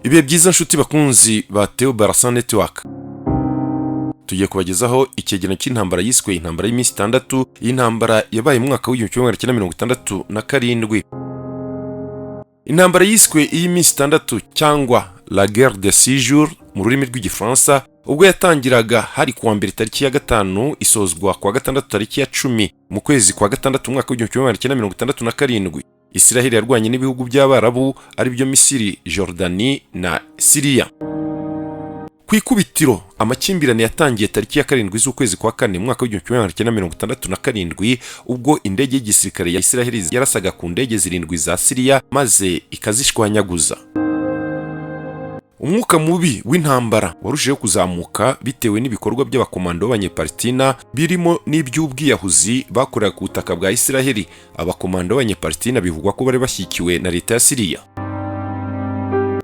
Ibihe byiza nshuti bakunzi ba Ntambara Network. Tugiye kubagezaho icyegeranyo cy'intambara yiswe intambara y'iminsi 6. Iyi ntambara yabaye mu mwaka w'1967. Intambara yiswe iy'iminsi 6 cyangwa la guerre de 6 jours mu rurimi rw'igifaransa, ubwo yatangiraga hari kuwa mbere tariki ya 5 isozwa kuwa 6 tariki ya 10 mu kwezi kwa 6 umwaka w'1967. Israel yarwanye n'ibihugu by'Abarabu ari byo Misiri, Jordani na Syria. Ku ikubitiro amakimbirane yatangiye tariki ya 7 z'ukwezi kwa 4 mu mwaka w'1967 ubwo indege y'igisirikare ya Israel yarasaga ku ndege zirindwi za Syria maze ikazishwanyaguza. Umwuka mubi w'intambara warushijeho kuzamuka bitewe n'ibikorwa by'abakomando b'Abanyepalestina birimo n'iby'ubwiyahuzi bakorera ku butaka bwa Israel. Abakomando b'Abanyepalestina bivugwa ko bari bashyikiwe na leta ya Syria.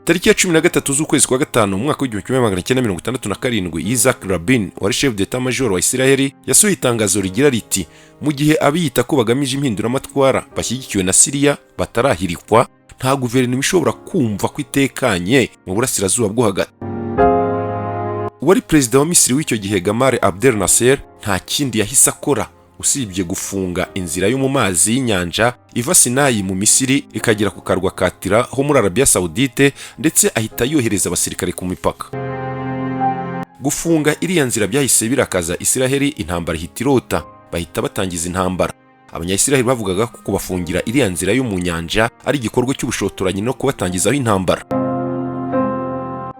Tariki ya 13 z'ukwezi kwa 5 mu mwaka w'1967 Isaac Rabin wari chef d'état major wa Israel yasohoye itangazo rigira riti: mu gihe abiyita ko bagamije impinduramatwara bashyigikiwe na Syria batarahirikwa, nta guverinoma ishobora kumva ko itekanye mu burasirazuba bwo hagati. Uwari perezida wa Misiri w'icyo gihe Gamal Abdel Nasser nta kindi yahise akora usibye gufunga inzira yo mu mazi y'inyanja iva Sinayi mu Misiri ikagera ku karwa Katira ho muri Arabia Saudite, ndetse ahita yohereza abasirikare ku mipaka. Gufunga iriya nzira byahise birakaza Israel, intambara hitirota bahita batangiza intambara. Abanyayisiraheli bavugaga ko kubafungira iriya nzira yo mu nyanja ari igikorwa cy'ubushotoranyi no kubatangizaho intambara.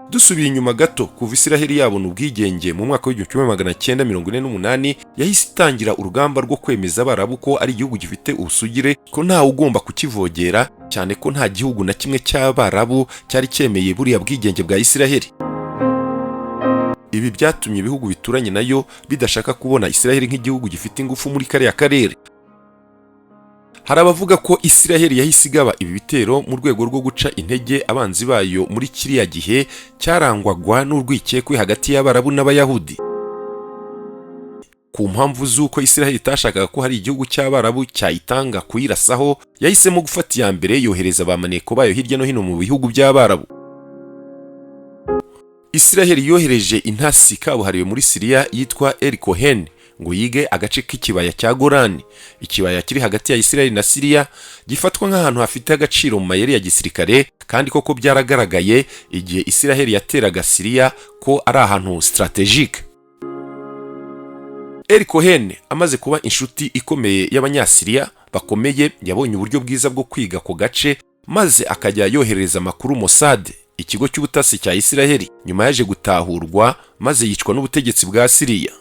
Dusubiye inyuma gato, kuva Israel yabona ubwigenge mu mwaka w'1948 yahise itangira urugamba rwo kwemeza Abarabu ko ari igihugu gifite ubusugire, ko ntawe ugomba kukivogera, cyane ko nta gihugu na kimwe cy'Abarabu cyari cyemeye buriya bwigenge bwa Israel. Ibi byatumye ibihugu bituranye nayo bidashaka kubona Israel nk'igihugu gifite ingufu muri kariya karere. Hari abavuga ko Israel yahise igaba ibi bitero mu rwego rwo guca intege abanzi bayo muri kiriya gihe cyarangwagwa n'urwikekwe hagati y'Abarabu n'Abayahudi. Ku mpamvu z'uko Israel itashakaga ko hari igihugu cy'Abarabu cyayitanga kuyirasaho, yahisemo gufata iya mbere yohereza abamaneko bayo hirya no hino mu bihugu by'Abarabu. Israel yohereje intasi kabuhariwe muri Syria yitwa El Cohen ngo yige agace k'ikibaya cya Golani. Ikibaya kiri hagati ya Israel na Syria gifatwa nk'ahantu hafite agaciro mu mayeri ya gisirikare, kandi koko byaragaragaye igihe Israel yateraga Syria ko ari ahantu strategique. El Cohen amaze kuba inshuti ikomeye y'Abanyasiriya bakomeye, yabonye uburyo bwiza bwo kwiga ko gace maze akajya yohereza amakuru Mossad, ikigo cy'ubutasi cya Israel. Nyuma yaje gutahurwa maze yicwa n'ubutegetsi bwa Syria.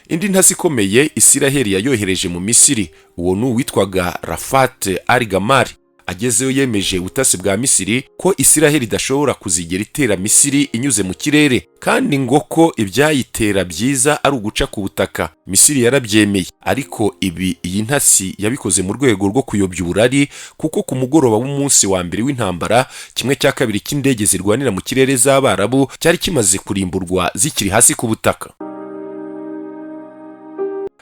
Indi ntasi ikomeye Israel yayohereje mu Misiri, uwo ni uwitwaga Rafat al-Gamari. Agezeyo yemeje ubutasi bwa Misiri ko Israel idashobora kuzigera itera Misiri inyuze mu kirere, kandi ngo ko ibyayitera byiza ari uguca ku butaka. Misiri yarabyemeye, ariko iyi ntasi yabikoze mu rwego rwo kuyobya uburari, kuko ku mugoroba w'umunsi wa mbere w'intambara 1/2 cy'indege zirwanira mu kirere z'Abarabu cyari kimaze kurimburwa zikiri hasi ku butaka.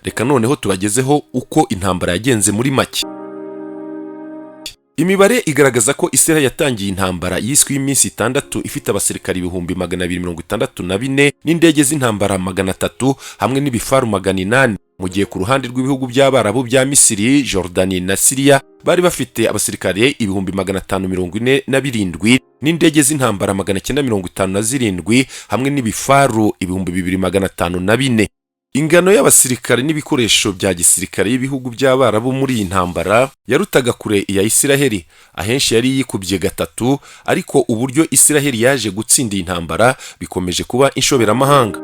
Reka noneho tubagezeho uko intambara yagenze muri make. Imibare igaragaza ko Israel yatangiye intambara yiswe y'iminsi 6 ifite abasirikari 264 n'indege z'intambara 300 hamwe n'ibifaru 800, mu gihe ku ruhande rw'ibihugu by'Abarabu bya Misiri, Jordani na Syria bari bafite abasirikare 547 n'indege z'intambara 957 hamwe n'ibifaru 2504. Ingano y'abasirikare n'ibikoresho bya gisirikare y'ibihugu by'Abarabu muri iyi ntambara yarutaga kure iya Israel, ahenshi yari yikubye gatatu, ariko uburyo Israel yaje gutsinda iyi ntambara bikomeje kuba inshoberamahanga.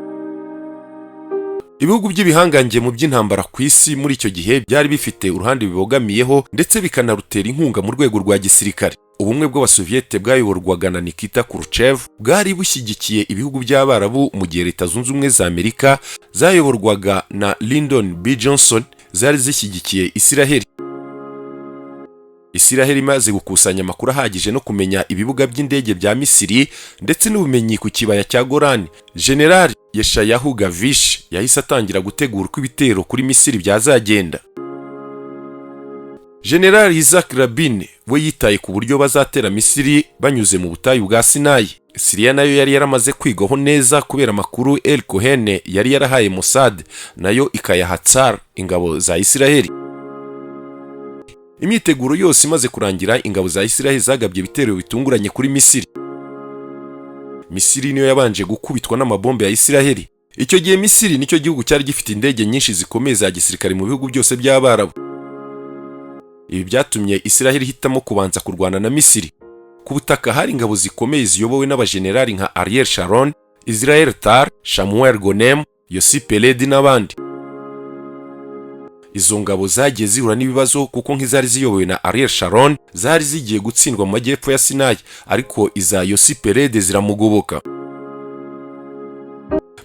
Ibihugu by'ibihangange mu by'intambara ku isi muri icyo gihe byari bifite uruhande bibogamiyeho, ndetse bikanarutera inkunga mu rwego rwa gisirikare. Ubumwe bw'Abasoviyete bwayoborwaga na Nikita Khrushchev bwari bushyigikiye ibihugu by'Abarabu, mu gihe Leta Zunze Ubumwe za Amerika zayoborwaga na Lyndon B. Johnson zari zishyigikiye Israel. Israel imaze gukusanya amakuru ahagije no kumenya ibibuga by'indege bya Misiri ndetse n'ubumenyi ku kibaya cya Golani, General Yeshayahu Gavish yahise atangira gutegura uko ibitero kuri Misiri byazagenda. General Isaac Rabin we yitaye ku buryo bazatera Misiri banyuze mu butayu bwa Sinayi. Siriya nayo yari yaramaze kwigaho neza kubera amakuru El Cohen yari yarahaye Mossad, nayo ikayaha Tsar, ingabo za Isiraheli. Imyiteguro yose imaze kurangira, ingabo za Isiraheli zagabye ibitero bitunguranye kuri Misiri. Misiri niyo yabanje gukubitwa n'amabombe ya Isiraheli. Icyo gihe Misiri nicyo gihugu cyari gifite indege nyinshi zikomeye za gisirikare mu bihugu byose by'Abarabu. Ibi byatumye Isiraheli hitamo kubanza kurwana na Misiri. Ku butaka hari ingabo zikomeye ziyobowe n'abajenerali nka Ariel Sharon, Israel Tar, Shamuel Gonem, Yossi Peledi n'abandi. Izo ngabo zagiye zihura n'ibibazo kuko nk'izari ziyobowe na Ariel Sharon zari zigiye gutsindwa mu majyepfo ya Sinayi, ariko iza Yossi Peledi ziramugoboka.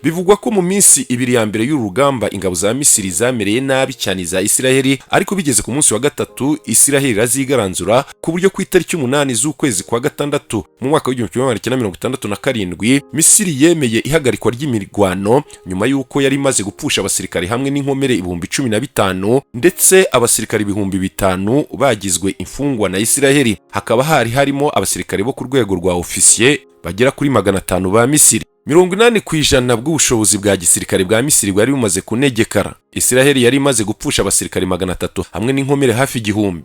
Bivugwa ko mu minsi ibiri ya mbere y'uru rugamba ingabo za Misiri zamereye nabi cyane za Isiraheli, ariko bigeze ku munsi wa gatatu Isiraheli razigaranzura ku buryo ku itariki 8 z'ukwezi kwa gatandatu mu mwaka w'1967 Misiri yemeye ihagarikwa ry'imirwano nyuma y'uko yari imaze gupfusha abasirikari hamwe n'inkomere 15,000 ndetse abasirikari 5,000 bagizwe imfungwa na Isiraheli. Hakaba harimo abasirikari bo ku rwego rwa ofisiye bagera kuri 500 ba Misiri. 80% bw'ubushobozi bwa gisirikare bwa Misiri bwari bumaze kunegekara. Isiraheli yari imaze gupfusha abasirikari 300 hamwe n'inkomere hafi 1,000.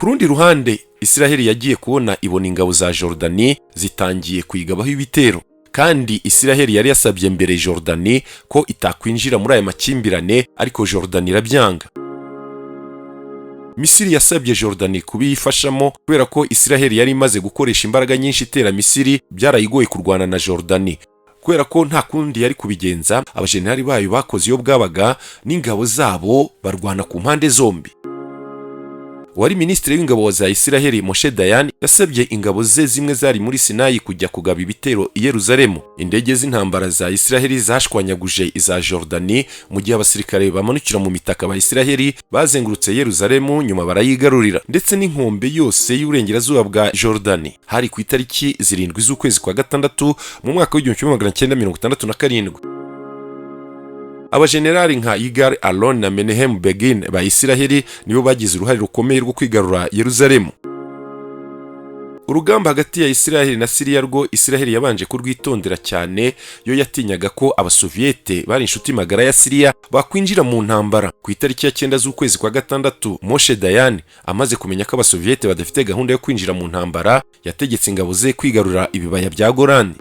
Ku rundi ruhande, Isiraheli yagiye kubona ibona ingabo za Jordani zitangiye kuyigabaho ibitero, kandi Isiraheli yari yasabye mbere Jordani ko itakwinjira muri aya makimbirane, ariko Jordani irabyanga. Misiri yasabye Jordani kubiyifashamo kubera ko Isiraheli yari imaze gukoresha imbaraga nyinshi itera Misiri, byarayigoye kurwana na Jordani. Kubera ko nta kundi yari kubigenza, abajenerali bayo bakoze iyo bwabaga n'ingabo zabo barwana ku mpande zombi. Wari ministre w'ingabo za Isiraheli Moshe Dayan yasabye ingabo ze zimwe zari muri Sinayi kujya kugaba ibitero i Yerusalemu. Indege z'intambara za Isiraheli zashwanyaguje iza Jordani mu gihe abasirikare bamanukira mu mitaka ba Isiraheli bazengurutse Yerusalemu nyuma barayigarurira, ndetse n'inkombe yose y'uburengerazuba bwa Jordani. Hari ku itariki 7 z'ukwezi kwa gatandatu mu mwaka w'1967. Abajenerali nka Yigal Allon na Menahem Begin ba Isiraheli nibo bagize uruhare rukomeye rwo kwigarura Yerusalemu. Urugamba hagati ya Isiraheli na Siriya rwo Isiraheli yabanje kurwitondera cyane, yo yatinyaga ko abasoviyete bari inshuti magara ya Siriya bakwinjira mu ntambara. Ku itariki ya 9 z'ukwezi kwa gatandatu, Moshe Dayan amaze kumenya ko abasoviyete badafite gahunda yo kwinjira mu ntambara, yategetse ingabo ze kwigarura ibibaya bya Golani.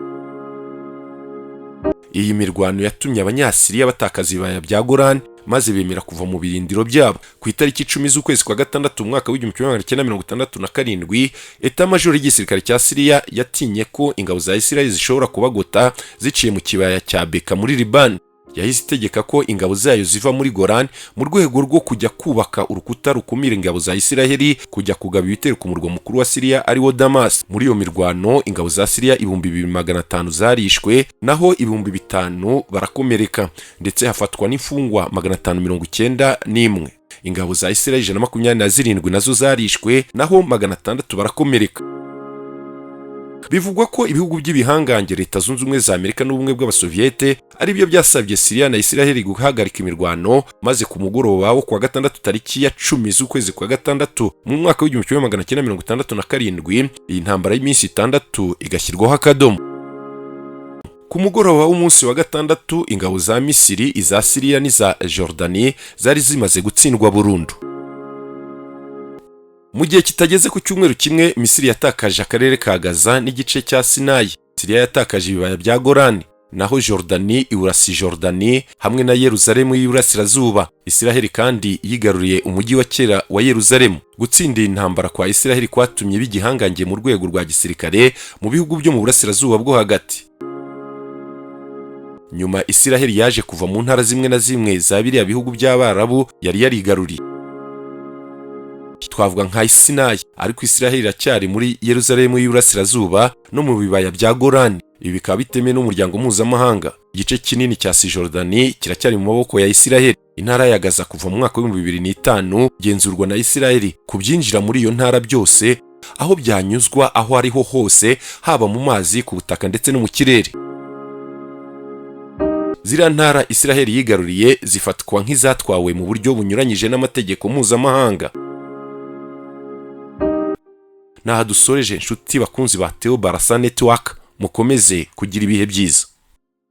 Iyi mirwano yatumye abanyasiriya batakaza ibibaya bya Golani maze bemera kuva mu birindiro byabo. Ku itariki 10 z'ukwezi kwa gatandatu mu mwaka w'1967, Etat-Major y'igisirikare cya Siriya yatinye ko ingabo za Isiraheli zishobora kubagota ziciye mu kibaya cya Beka muri Liban. Yahise itegeka ko ingabo zayo ziva muri Golani mu rwego rwo kujya kubaka urukuta rukumira ingabo za Isiraheli kujya kugaba ibitero ku murwa mukuru wa Siriya ariwo Damas. Muri iyo mirwano ingabo za Siriya 2,500 zarishwe, naho 5,000 barakomereka, ndetse hafatwa n'imfungwa 591. Ingabo za Isiraheli 127 nazo zarishwe, naho 600 barakomereka. Bivugwa ko ibihugu by'ibihangange Leta Zunze Ubumwe za Amerika n'ubumwe bw'abasoviyete ari byo byasabye Siriya na Isiraheli guhagarika imirwano, maze ku mugoroba wo kwa gatandatu tariki ya 10 z'ukwezi kwa gatandatu mu mwaka w'1967 iyi ntambara y'iminsi 6 igashyirwaho akadomo. Ku mugoroba w'umunsi wa gatandatu ingabo za Misiri, iza Siriya n'iza Jordani zari zimaze gutsindwa burundu. Mu gihe kitageze ku cyumweru kimwe, Misiri yatakaje akarere ka Gaza n'igice cya Sinayi. Siriya yatakaje ibibaya bya Golani, naho Jordani iburasi Jordani hamwe na Yerusalemu y'iburasirazuba. Isiraheli kandi yigaruriye umujyi wa kera wa Yerusalemu. Gutsindira intambara kwa Isiraheli kwatumye bigihangange mu rwego rwa gisirikare mu bihugu byo mu burasirazuba bwo hagati. Nyuma Isiraheli yaje kuva mu ntara zimwe na zimwe za biriya bihugu by'Abarabu yari yarigaruriye. Twavuga nka Sinayi, ariko Isiraheli iracyari muri Yerusalemu y'iburasirazuba no mu bibaya bya Golani. Ibi bikaba bitemewe n'umuryango mpuzamahanga. Igice kinini cya Cisjordani kiracyari mu maboko ya Isiraheli. Intara ya Gaza kuva mu mwaka w'2005 genzurwa na Isiraheli. Kubyinjira muri iyo ntara byose aho byanyuzwa aho ariho hose, haba mu mazi, ku butaka ndetse no mu kirere. ziriya ntara Isiraheli yigaruriye zifatwa nk'izatwawe mu buryo bunyuranyije n'amategeko mpuzamahanga. Naha dusoreje nshuti bakunzi ba Ntambara Network, mukomeze kugira ibihe byiza.